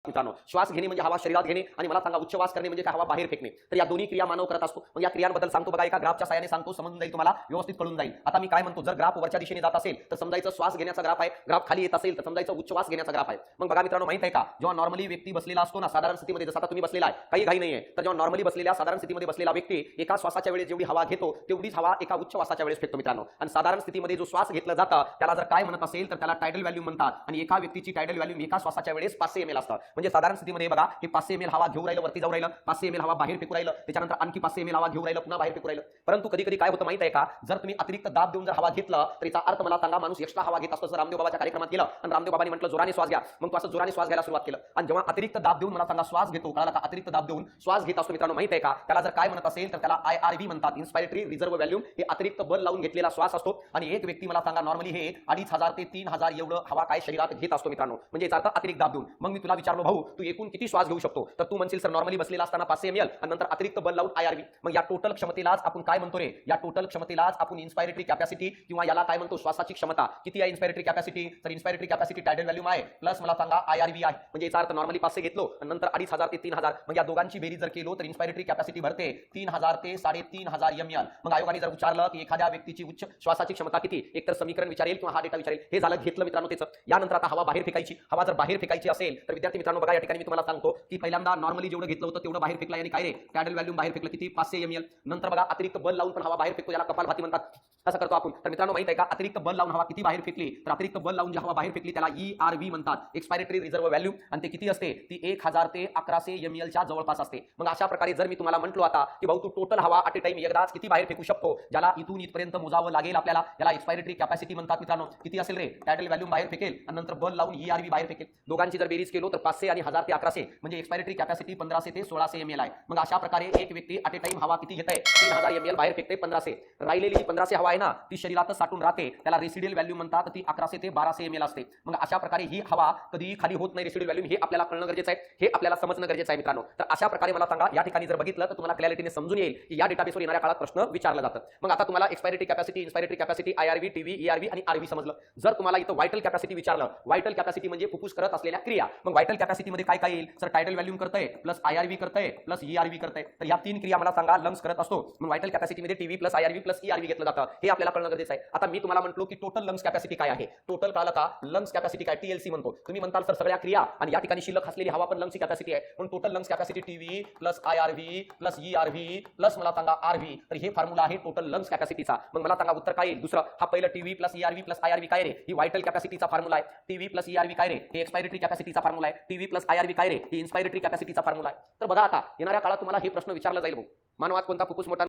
मित्रांनो, श्वास घेणे म्हणजे हवा शरीरात घेणे आणि मला सांगा उच्चवास करणे म्हणजे काय, हवा बाहेर फेकणे. तर या दोन्ही क्रिया मानव करत असतो. मग या क्रियांबद्दल सांगतो बघा, एका ग्राफच्या साहाय्याने सांगतो, समजून जाईल तुम्हाला, व्यवस्थित कळून जाईल. आता मी काय म्हणतो, जर ग्राफ वरच्या दिशेने जात असेल तर समजायचं श्वास घेण्याचा ग्राफ आहे, ग्राफ खाली येत असेल तर समजायचं उच्चवास घेण्याचा ग्राफ आहे. मग बघा मित्रांनो, माहित आहे का, जेव्हा नॉर्मली व्यक्ती बसलेला असतो ना साधारण स्थितीमध्ये, जसं आता तुम्ही बसलेला आहे, काही घाई नाहीये, तर जेव्हा नॉर्मली बसलेल्या साधारण स्थितीमध्ये बसलेला व्यक्ती एका श्वासाच्या वेळेस जेवढी हवा घेतो तेवढीच हवा एका उच्चवासाच्या वेळेस फेकतो मित्रांनो. आणि साधारण स्थितीमध्ये जो श्वास घेतला जातं त्याला जर काय म्हणत असेल तर त्याला टायडल व्हॅल्यू म्हणतात. आणि एका व्यक्तीची टायडल व्हॅल्यू एका श्वासाच्या वेळेस 500 ml असतं. म्हणजे साधारण स्थितीमध्ये बघा, हे 500 ml हवा घेऊन राहिलं, वरती जाऊ राहिलं, 500 ml हवा बाहेर फेकू राहिलं, त्याच्यानंतर आणखी 500 ml हवा घेऊन राहिलं, पुन्हा बाहेर फेकू राहिलं. परंतु कधी कधी काय होतं माहित आहे का, जर तुम्ही अतिरिक्त दाब देऊन जर हवा घेतलं तर याचा अर्थ मला सांगा, माणूस एक्स्ट्रा हवा घेत असतो. जर रामदेव बाबाच्या कार्यक्रमात गेला आणि रामदेव बाबांनी म्हटलं जोराने श्वास घ्या, मग तो असं जोराने श्वास घ्यायला सुरुवात केलं. आणि जेव्हा अतिरिक्त दाब देऊन मला सांगा श्वास घेतो, कळाला का, अतिरिक्त दाब देऊन श्वास घेत असतो मित्रांनो, माहित आहे का, त्याला जर काय म्हणत असेल तर त्याला IRV म्हणतात, इन्स्पायरेटरी रिझर्व्ह व्हॅल्यूम. हे अतिरिक्त बल लावून घेतलेला श्वास असतो. आणि एक व्यक्ती मला सांगा नॉर्मली हे 2500 ते 3000 एवढं हवा काय शरीरात घेत असतो मित्रांनो, म्हणजे याचा अर्थ अतिरिक्त दाब देऊन. मग मी तुला विचारलो, भाऊ तू एकूण किती श्वास घेऊ शकतो, तर तू म्हणशील सर नॉर्मली बसलेला असताना 500 ml आणि नंतर अतिरिक्त बल लावून IRV. मग या टोटल क्षमतेलाच आपण काय म्हणतो रे, या टोटल क्षमतेलाच आपण इन्स्पायरेटरी कॅपॅसिटी किंवा याला काय म्हणतो, श्वासाची क्षमता. किती आहे इन्स्पायरेटरी कॅपॅसिटी, तर इन्स्पायरेटरी कॅपॅसिटी टायडल व्हॅल्यूम आहे प्लस मला सांगा IRV आहे. म्हणजे याचा अर्थ नॉर्मली 500 घेतलो आणि नंतर 2500 ते 3000, मग या दोघांची बेरीज जर केलो तर इन्स्पायरेटरी कॅपॅसिटी भरते 3000 ते 3500 ml. मग आयोगाने जर विचारलं की एखाद्या व्यक्तीची उच्च श्वासाची क्षमता किती, एकतर समीकरण विचारेल किंवा हा डेटा विचारेल. हे झालं घेतलं मित्रांनो त्याचं. यानंतर आता हवा बाहेर फेकायची. हवा जर बाहेर फेकायची असेल तर विद्यार्थी मित्रांनो बघा, या ठिकाणी मी तुम्हाला सांगतो की पहिल्यांदा नॉर्मली जेवढं घेतलं होतं तेवढं बाहेर फेकलं, आणि काय रे, टायडल व्हॅल्यूम बाहेर फेकलं किती, 500 ml. नंतर बघा अतिरिक्त बल लावून पण हवा बाहेर फेकतो, याला कपालभाती म्हणतात. कसं करतो आपण, तर मित्रांनो माहित आहे का, अतिरिक्त बल लावून हवा किती बाहेर फेकली, तर अतिरिक्त बल लावून जी हवा बाहेर फेकली त्याला ERV म्हणतात, एक्सपायरेटरी रिझर्व्ह व्हॅल्यूम. आणि ते किती असते, ती 1000 ते 1100 ml च्या जवळपास असते. मग अशा प्रकारे जर मी तुम्हाला म्हटलो आता की भाऊ तू टोटल हवा ॲट ए टाइम एकदाच किती बाहेर फेकू शकतो, ज्याला इथून इथपर्यंत मोजावं लागेल आपल्याला, याला एक्सपायरेटरी कॅपॅसिटी म्हणतात मित्रांनो. किती असेल रे, टायडल व्हॅल्यूम बाहेर फेकेल आणि नंतर बल लावून ERV बाहेर फेकेल. दोघांची जर बेरीज केलो तर 500 आणि 1000 ते 1100, म्हणजे एक्सपायरेटरी कॅपॅसिटी 1500 ते 1600 ml आहे. मग अशा प्रकारे एक व्यक्ती ॲट ए टाइम हवा किती घेत आहे, 3000 ml बाहेर फेकते, 1500. राहिलेली जी 1500 हवा आहे ना, ती शरीरात साठून राहते, त्याला रेसिडियल व्हॅल्यू म्हणतात, ती 1100 ते 1200 ml असते. मग अशा प्रकारे ही हवा कधी खाली होत नाही, रेसिडियल व्हॅल्यू, हे आपल्याला कळणं गरजेचं आहे, हे आपल्याला समजणं गरजेचं आहे मित्रांनो. तर अशा प्रकारे मला सांगा, या ठिकाणी जर बघितलं तर तुम्हाला क्लॅरिटीने समजून येईल की या डेटाबेसवर येणाऱ्या काळात प्रश्न विचारला जातात. मग आता तुम्हाला expiratory capacity, inspiratory capacity, IRV, TV, ERV आणि RV समजलं. जर तुम्हाला इथं व्हायटल कॅपॅसिटी विचारलं, व्हायटल कॅपॅसिटी म्हणजे फुफ्फुस करत असलेल्या क्रिया. मग व्हायटल कॅपॅसिटी मध्ये काय काय येईल, सर टायडल व्हॅल्यूम करतंय प्लस IRV करतंय प्लस ERV करतंय. तर या तीन क्रिया मला सांगा लंग्स करत असतो. मग व्हायटल कॅपॅसिटी मध्ये TV plus IRV plus ERV घेतलं जातं, हे आपल्याला कळणं गरजेचं आहे. आता मी तुम्हाला म्हटलो की टोटल लंग्स कॅपॅसिटी काय आहे, टोटल कळलं का, लंग्स कॅपॅसिटी काय, TLC म्हणतो. तुम्ही म्हणताल सर सगळ्या क्रिया आणि या ठिकाणी शिल्लक असलेली हवा पण लंग्सची कॅपॅसिटी आहे, पण total lungs capacity TV plus IRV plus ERV plus मला सांगा RV. तर हे फॉर्म्युला आहे टोटल लंग्स कॅपॅसिटीचा. मग मला सांगा उत्तर काय येईल, दुसरं. हा पहिलं TV plus ERV plus IRV काय रे, ही व्हायटल कॅपॅसिटीचा फॉर्म्युला आहे. TV प्लस ERV काय रे, हे एक्सपायरेटरी कॅपॅसिटीचा फॉर्म्युला आहे. TV प्लस IRV काय रे, ही इन्स्पायरेटरी कॅपॅसिटीचा फॉर्म्युला आहे. तर बघा आता येणाऱ्या काळात तुम्हाला हे प्रश्न विचारला जाईल, मानवात कोणता फुफ्फुस मोठा